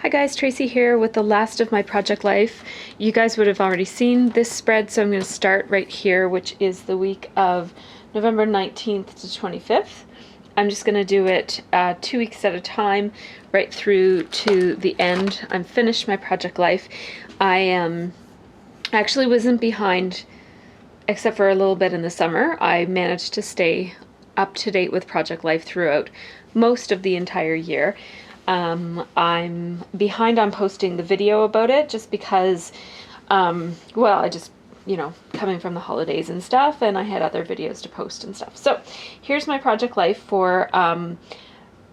Hi guys, Tracy here with the last of my project life. You guys would have already seen this spread, so I'm going to start right here, which is the week of November 19th to 25th. I'm just going to do it 2 weeks at a time, right through to the end. I'm finished my project life. I actually wasn't behind, except for a little bit in the summer. I managed to stay up to date with project life throughout most of the entire year. I'm behind on posting the video about it just because, well, I just, coming from the holidays and stuff, and I had other videos to post and stuff. So here's my project life for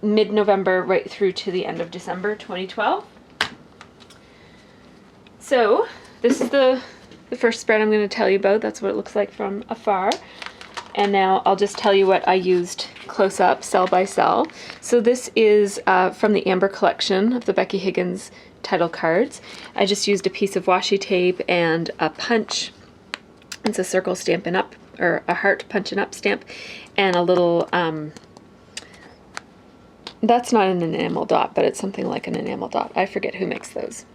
mid-November right through to the end of December 2012. So this is the first spread I'm going to tell you about. That's what it looks like from afar. And now I'll just tell you what I used close up, cell by cell. So this is from the Amber collection of the Becky Higgins title cards. I just used a piece of washi tape and a punch. It's a circle Stampin' Up, or a heart Punchin' Up stamp, and a little, that's not an enamel dot, but it's something like an enamel dot. I forget who makes those.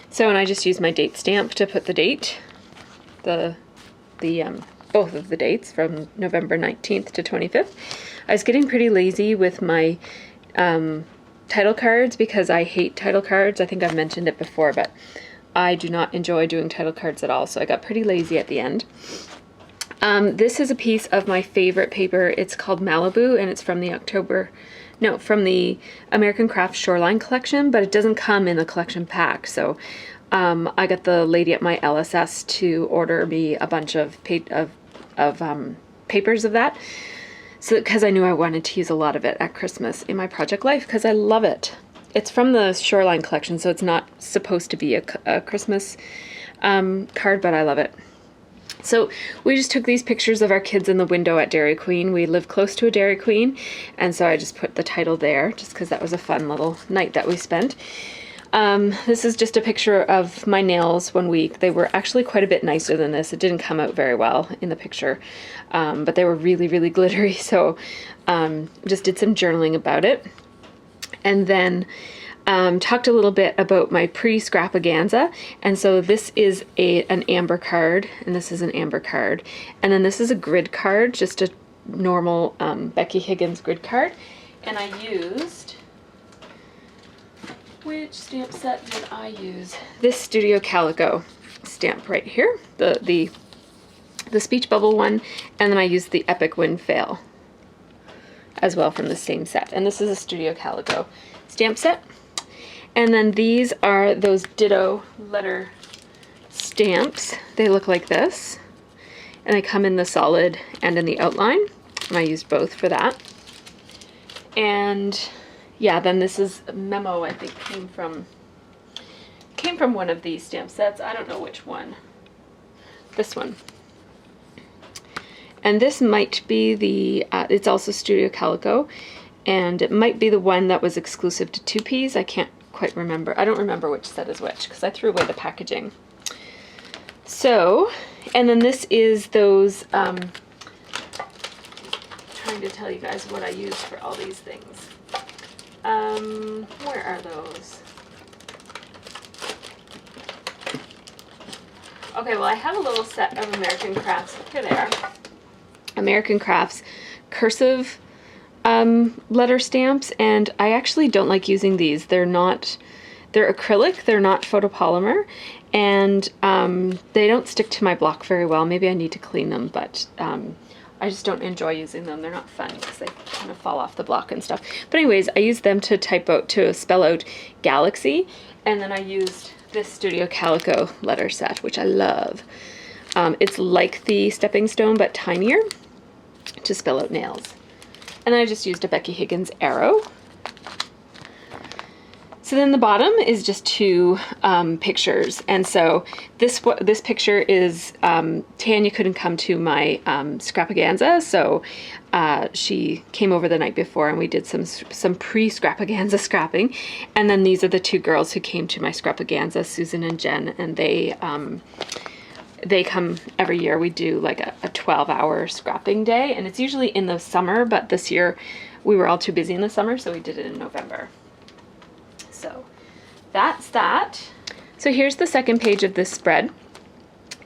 So, and I just used my date stamp to put the date, both of the dates from November 19th to 25th. I was getting pretty lazy with my title cards because I hate title cards. I think I've mentioned it before, but I do not enjoy doing title cards at all, so I got pretty lazy at the end. This is a piece of my favorite paper. It's called Malibu, and it's from the American Crafts Shoreline collection, but it doesn't come in the collection pack, so I got the lady at my LSS to order me a bunch of papers of that, so because I knew I wanted to use a lot of it at Christmas in my project life because I love it. It's from the Shoreline collection, so it's not supposed to be a Christmas card, but I love it. So we just took these pictures of our kids in the window at Dairy Queen. We live close to a Dairy Queen, and so I just put the title there just because that was a fun little night that we spent. This is just a picture of my nails one week. They were actually quite a bit nicer than this. It didn't come out very well in the picture, but they were really, really glittery, so just did some journaling about it. And then talked a little bit about my pre-Scrapaganza. And so this is an amber card, and this is an amber card. And then this is a grid card, just a normal Becky Higgins grid card. And I used... Which stamp set did I use? This Studio Calico stamp right here, the speech bubble one, and then I used the Epic Win Fail as well from the same set. And this is a Studio Calico stamp set. And then these are those ditto letter stamps. They look like this, and they come in the solid and in the outline, and I used both for that. And yeah, then this is a memo, I think came from one of these stamp sets. I don't know which one. This one. And this might be the, it's also Studio Calico, and it might be the one that was exclusive to 2Ps. I can't quite remember. I don't remember which set is which because I threw away the packaging. So, and then this is those, trying to tell you guys what I use for all these things. Where are those? Okay, well, I have a little set of American Crafts. Here they are. American Crafts cursive letter stamps, and I actually don't like using these. They're acrylic, they're not photopolymer, and they don't stick to my block very well. Maybe I need to clean them, but I just don't enjoy using them. They're not fun because they kind of fall off the block and stuff. But anyways, I used them to spell out Galaxy, and then I used this Studio Calico letter set, which I love. It's like the Stepping Stone, but tinier, to spell out nails. And then I just used a Becky Higgins arrow. So then the bottom is just two pictures, and so this picture is Tanya couldn't come to my Scrapaganza, so she came over the night before and we did some pre-Scrapaganza scrapping, and then these are the two girls who came to my Scrapaganza, Susan and Jen, and they come every year. We do like a 12-hour scrapping day, and it's usually in the summer, but this year we were all too busy in the summer, so we did it in November. So that's that. So here's the second page of this spread.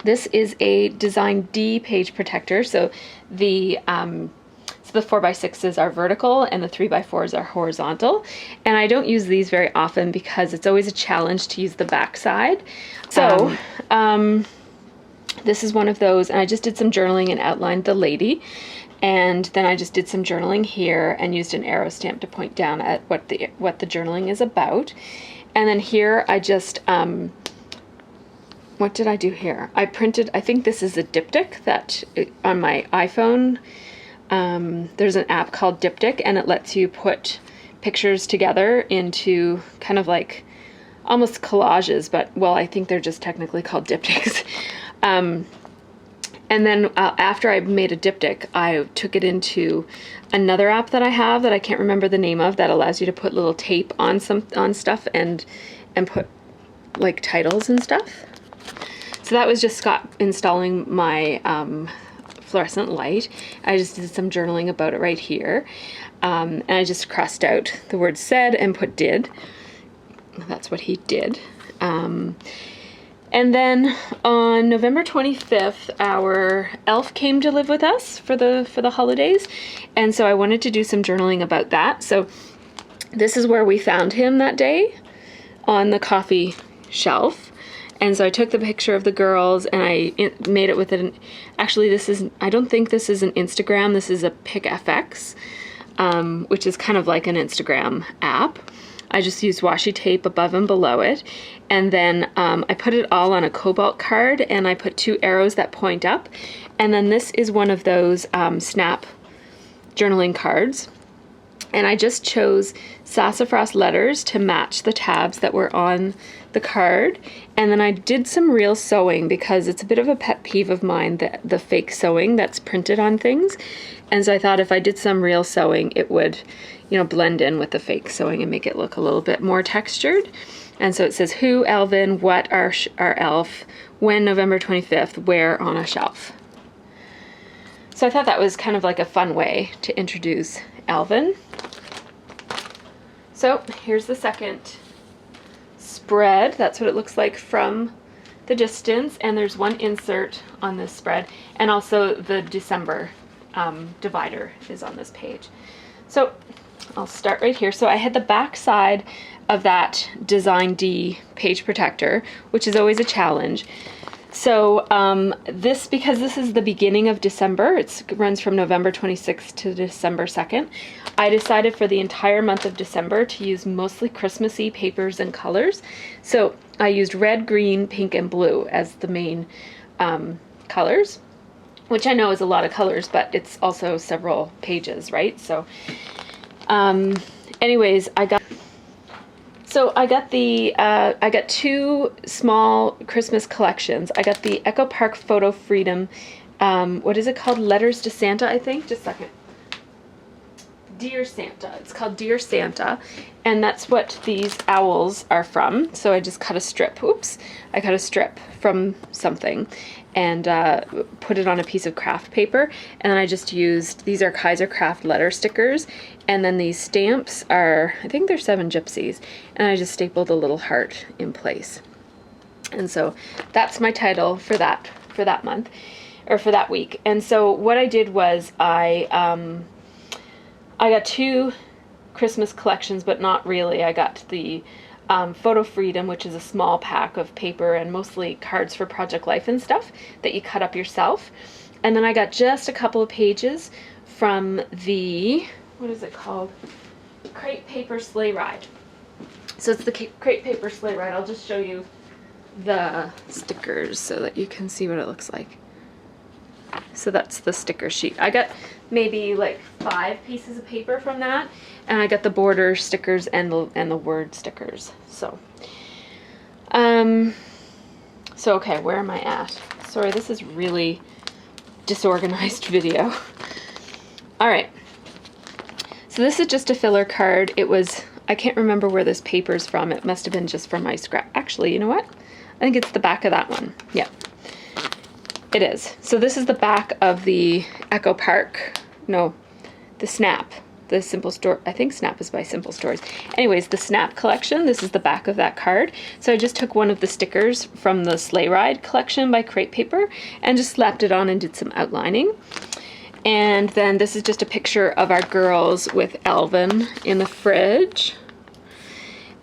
This is a Design D page protector. So the 4x6s are vertical and the 3x4s are horizontal. And I don't use these very often because it's always a challenge to use the back side. So this is one of those, and I just did some journaling and outlined the lady. And then I just did some journaling here and used an arrow stamp to point down at what the journaling is about. And then here I just, what did I do here? I printed, I think this is a diptych that on my iPhone, there's an app called Diptych, and it lets you put pictures together into kind of like almost collages, but well, I think they're just technically called diptychs. And then after I made a diptych, I took it into another app that I have that I can't remember the name of, that allows you to put little tape on stuff and put like titles and stuff. So that was just Scott installing my fluorescent light. I just did some journaling about it right here. And I just crossed out the word said and put did. That's what he did. And then on November 25th, our elf came to live with us for the holidays. And so I wanted to do some journaling about that. So this is where we found him that day, on the coffee shelf. And so I took the picture of the girls and I made it with actually I don't think this is an Instagram, this is a PicFX, which is kind of like an Instagram app. I just used washi tape above and below it. And then I put it all on a cobalt card, and I put 2 arrows that point up. And then this is one of those snap journaling cards. And I just chose sassafras letters to match the tabs that were on the card. And then I did some real sewing because it's a bit of a pet peeve of mine, the fake sewing that's printed on things. And so I thought if I did some real sewing, it would, blend in with the fake sewing and make it look a little bit more textured. And so it says who, Alvin, what, our elf, when, November 25th, where, on a shelf. So I thought that was kind of like a fun way to introduce Alvin. So here's the second spread. That's what it looks like from the distance. And there's one insert on this spread. And also the December divider is on this page. So I'll start right here. So I had the back side of that Design D page protector, which is always a challenge. So because this is the beginning of December, it runs from November 26th to December 2nd, I decided for the entire month of December to use mostly Christmassy papers and colors. So I used red, green, pink, and blue as the main colors, which I know is a lot of colors, but it's also several pages, right? So anyways, I got 2 small Christmas collections. I got the Echo Park Photo Freedom, what is it called? Letters to Santa, I think. Just a second. Dear Santa. It's called Dear Santa, and that's what these owls are from. So I just cut a strip. Oops. I cut a strip from something and put it on a piece of craft paper. And then I just used, these are Kaiser Craft letter stickers. And then these stamps are, I think they're 7 Gypsies. And I just stapled a little heart in place. And so that's my title for that month, or for that week. And so what I did was I got 2 Christmas collections, but not really. I got the Photo Freedom, which is a small pack of paper and mostly cards for Project Life and stuff that you cut up yourself. And then I got just a couple of pages from the, what is it called? Crepe Paper Sleigh Ride. So it's the Crepe Paper Sleigh Ride. I'll just show you the stickers so that you can see what it looks like. So that's the sticker sheet. I got maybe like 5 pieces of paper from that, and I got the border stickers and the word stickers. So okay, where am I at? Sorry, this is really disorganized video. All right, so this is just a filler card. It was, I can't remember where this paper's from. It must have been just from my scrap. Actually, you know what? I think it's the back of that one. Yeah. It is. So this is the back of the Echo Park, no, the Snap the Simple Store, I think Snap is by Simple Stories. Anyways, the Snap collection, this is the back of that card. So I just took one of the stickers from the Sleigh Ride collection by Crate Paper and just slapped it on and did some outlining. And then this is just a picture of our girls with Alvin in the fridge.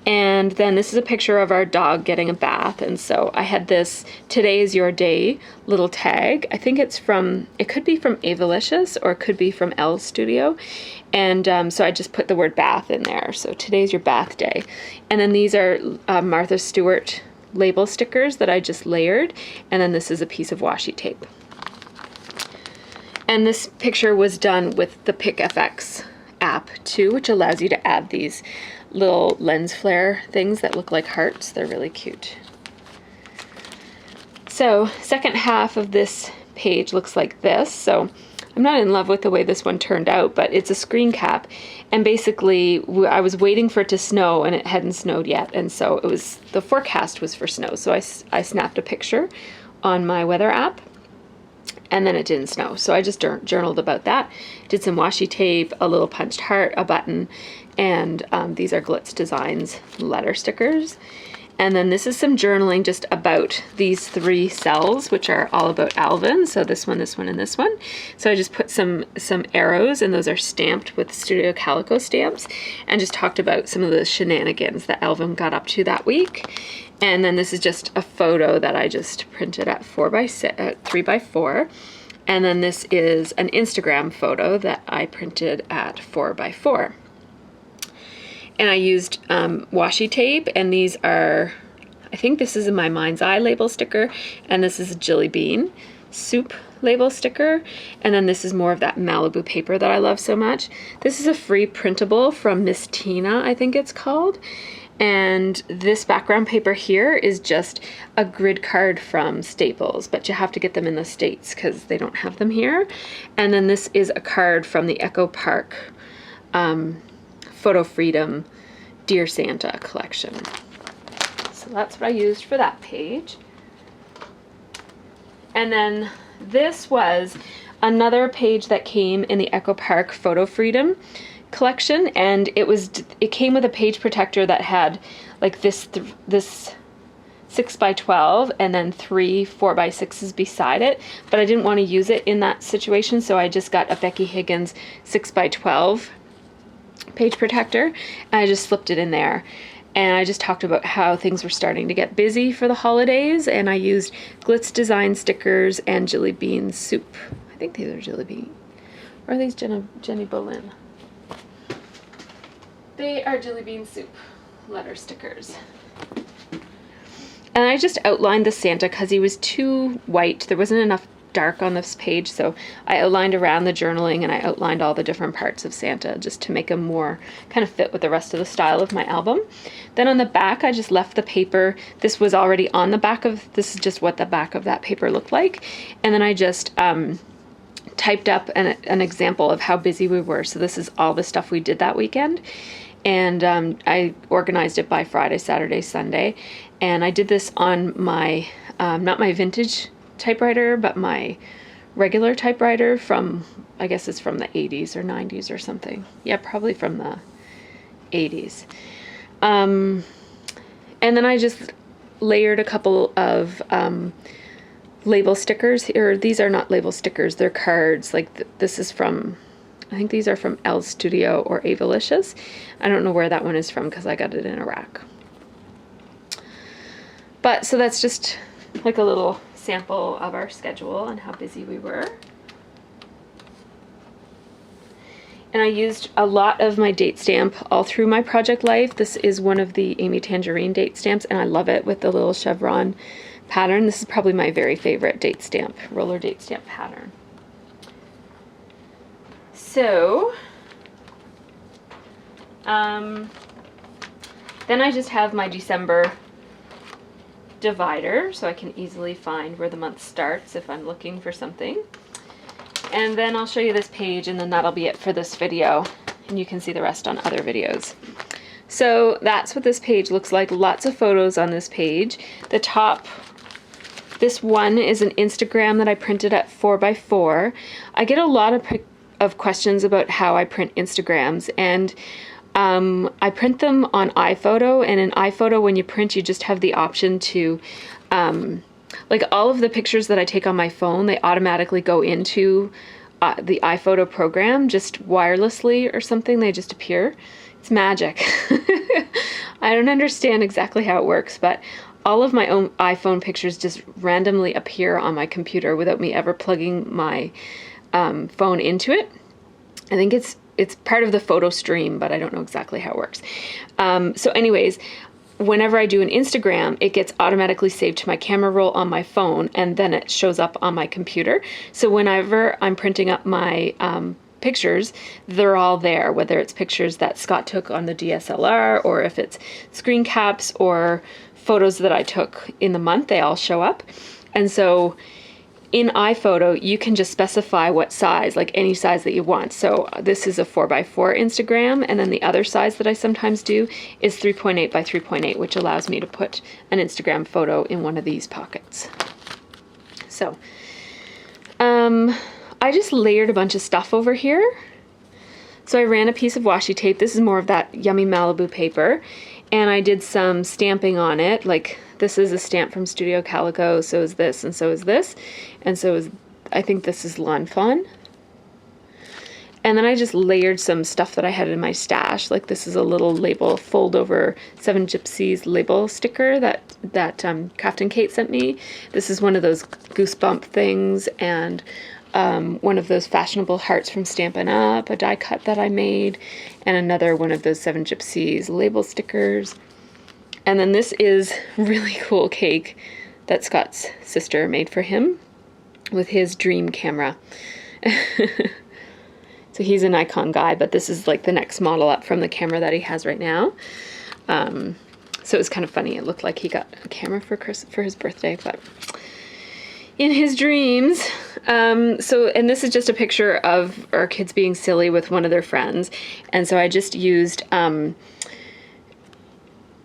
And then this is a picture of our dog getting a bath. And so I had this "Today is your day" little tag. I think it's from, it could be from Avalicious or it could be from Elle's Studio. And so I just put the word bath in there. So today's your bath day. And then these are Martha Stewart label stickers that I just layered. And then this is a piece of washi tape. And this picture was done with the PicFX app too, which allows you to add these little lens flare things that look like hearts. They're really cute. So second half of this page looks like this. So I'm not in love with the way this one turned out, but it's a screen cap. And basically I was waiting for it to snow and it hadn't snowed yet. And so it was, the forecast was for snow. So I snapped a picture on my weather app and then it didn't snow. So I just journaled about that. Did some washi tape, a little punched heart, a button, and these are Glitz Designs letter stickers. And then this is some journaling just about these 3 cells, which are all about Alvin. So this one, and this one. So I just put some arrows, and those are stamped with Studio Calico stamps, and just talked about some of the shenanigans that Alvin got up to that week. And then this is just a photo that I just printed at 3x4. And then this is an Instagram photo that I printed at 4x4. And I used washi tape, and these are, I think this is my Mind's Eye label sticker, and this is a Jilly Bean soup label sticker, and then this is more of that Malibu paper that I love so much. This is a free printable from Miss Tina, I think it's called. And this background paper here is just a grid card from Staples, but you have to get them in the States because they don't have them here. And then this is a card from the Echo Park Photo Freedom Dear Santa collection. So that's what I used for that page. And then this was another page that came in the Echo Park Photo Freedom collection, and it came with a page protector that had like this 6x12 and then 3 4x6s beside it, but I didn't want to use it in that situation, so I just got a Becky Higgins 6x12 page protector, and I just slipped it in there. And I just talked about how things were starting to get busy for the holidays, and I used Glitz Design stickers and Jilly Bean soup. I think these are Jilly Bean. Or are these Jenny Bolin? They are Jilly Bean soup letter stickers. And I just outlined the Santa because he was too white. There wasn't enough dark on this page, so I outlined around the journaling, and I outlined all the different parts of Santa just to make him more kind of fit with the rest of the style of my album. Then on the back, I just left the paper. This was already on the back of, this is just what the back of that paper looked like. And then I just typed up an example of how busy we were. So this is all the stuff we did that weekend. And I organized it by Friday, Saturday, Sunday. And I did this on my, not my vintage typewriter, but my regular typewriter from, I guess it's from the 80s or 90s or something. Yeah, probably from the 80s. And then I just layered a couple of label stickers here. These are not label stickers, they're cards. Like this is from, I think these are from Elle's Studio or Avalicious. I don't know where that one is from because I got it in Iraq. But so that's just like a little sample of our schedule and how busy we were. And I used a lot of my date stamp all through my project life. This is one of the Amy Tangerine date stamps, and I love it with the little chevron pattern. This is probably my very favorite date stamp, roller date stamp pattern. So, then I just have my December divider, so I can easily find where the month starts if I'm looking for something. And then I'll show you this page, and then that'll be it for this video, and you can see the rest on other videos. So that's what this page looks like. Lots of photos on this page. The top, this one is an Instagram that I printed at 4x4. I get a lot of questions about how I print Instagrams, and I print them on iPhoto, and in iPhoto, when you print, you just have the option to, like all of the pictures that I take on my phone, they automatically go into the iPhoto program just wirelessly or something. They just appear. It's magic. I don't understand exactly how it works, but all of my own iPhone pictures just randomly appear on my computer without me ever plugging my phone into it. I think it's part of the photo stream, but I don't know exactly how it works. So anyways, whenever I do an Instagram, it gets automatically saved to my camera roll on my phone, and then it shows up on my computer. So whenever I'm printing up my pictures, they're all there, whether it's pictures that Scott took on the DSLR, or if it's screen caps or photos that I took in the month, they all show up. And so in iPhoto, you can just specify what size, like any size that you want. So this is a 4x4 Instagram, and then the other size that I sometimes do is 3.8 by 3.8, which allows me to put an Instagram photo in one of these pockets. So I just layered a bunch of stuff over here. So I ran a piece of washi tape. This is more of that Yummy Malibu paper. And I did some stamping on it. Like, this is a stamp from Studio Calico, so is this, and so is this. And so is, I think this is Lawn Fawn. And then I just layered some stuff that I had in my stash. Like, this is a little label fold over Seven Gypsies label sticker that Craft and Kate sent me. This is one of those goosebump things, and one of those fashionable hearts from Stampin' Up, a die cut that I made, and another one of those Seven Gypsies label stickers. And then this is really cool cake that Scott's sister made for him with his dream camera. So he's a Nikon guy, but this is like the next model up from the camera that he has right now. So it was kind of funny. It looked like he got a camera for his birthday, but in his dreams. And this is just a picture of our kids being silly with one of their friends. And so I just used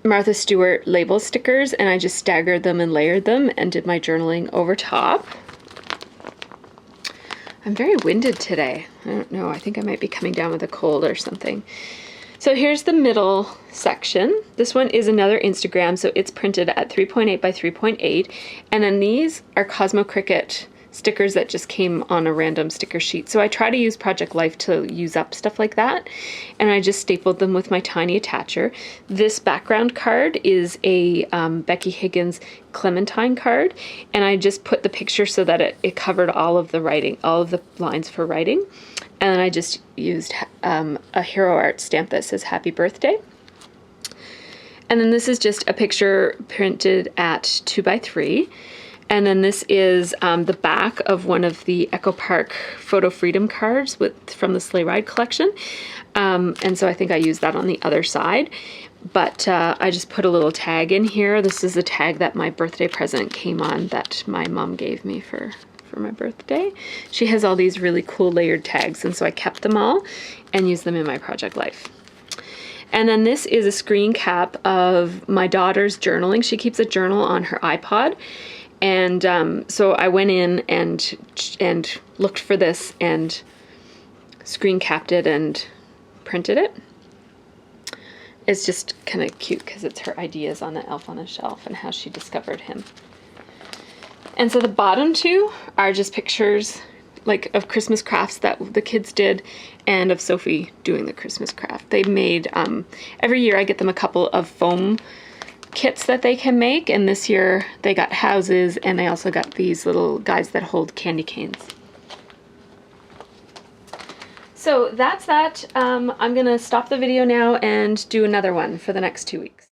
Martha Stewart label stickers, and I just staggered them and layered them and did my journaling over top. I'm very winded today. I don't know. I think I might be coming down with a cold or something. So here's the middle section. This one is another Instagram, so it's printed at 3.8 by 3.8. And then these are Cosmo Cricut stickers that just came on a random sticker sheet. So I try to use Project Life to use up stuff like that. And I just stapled them with my tiny attacher. This background card is a Becky Higgins Clementine card. And I just put the picture so that it covered all of the writing, all of the lines for writing. And then I just used a Hero Art stamp that says Happy Birthday. And then this is just a picture printed at 2x3. And then this is the back of one of the Echo Park Photo Freedom cards from the Sleigh Ride collection. And so I think I used that on the other side. But I just put a little tag in here. This is the tag that my birthday present came on that my mom gave me for my birthday. She has all these really cool layered tags, and so I kept them all and used them in my Project Life. And then this is a screen cap of my daughter's journaling. She keeps a journal on her iPod. And so I went in and looked for this and screen capped it and printed it. It's just kind of cute because it's her ideas on the Elf on a Shelf and how she discovered him. And so the bottom two are just pictures like of Christmas crafts that the kids did and of Sophie doing the Christmas craft. They made, every year I get them a couple of foam kits that they can make, and this year they got houses, and they also got these little guys that hold candy canes. So that's that. I'm gonna stop the video now and do another one for the next 2 weeks.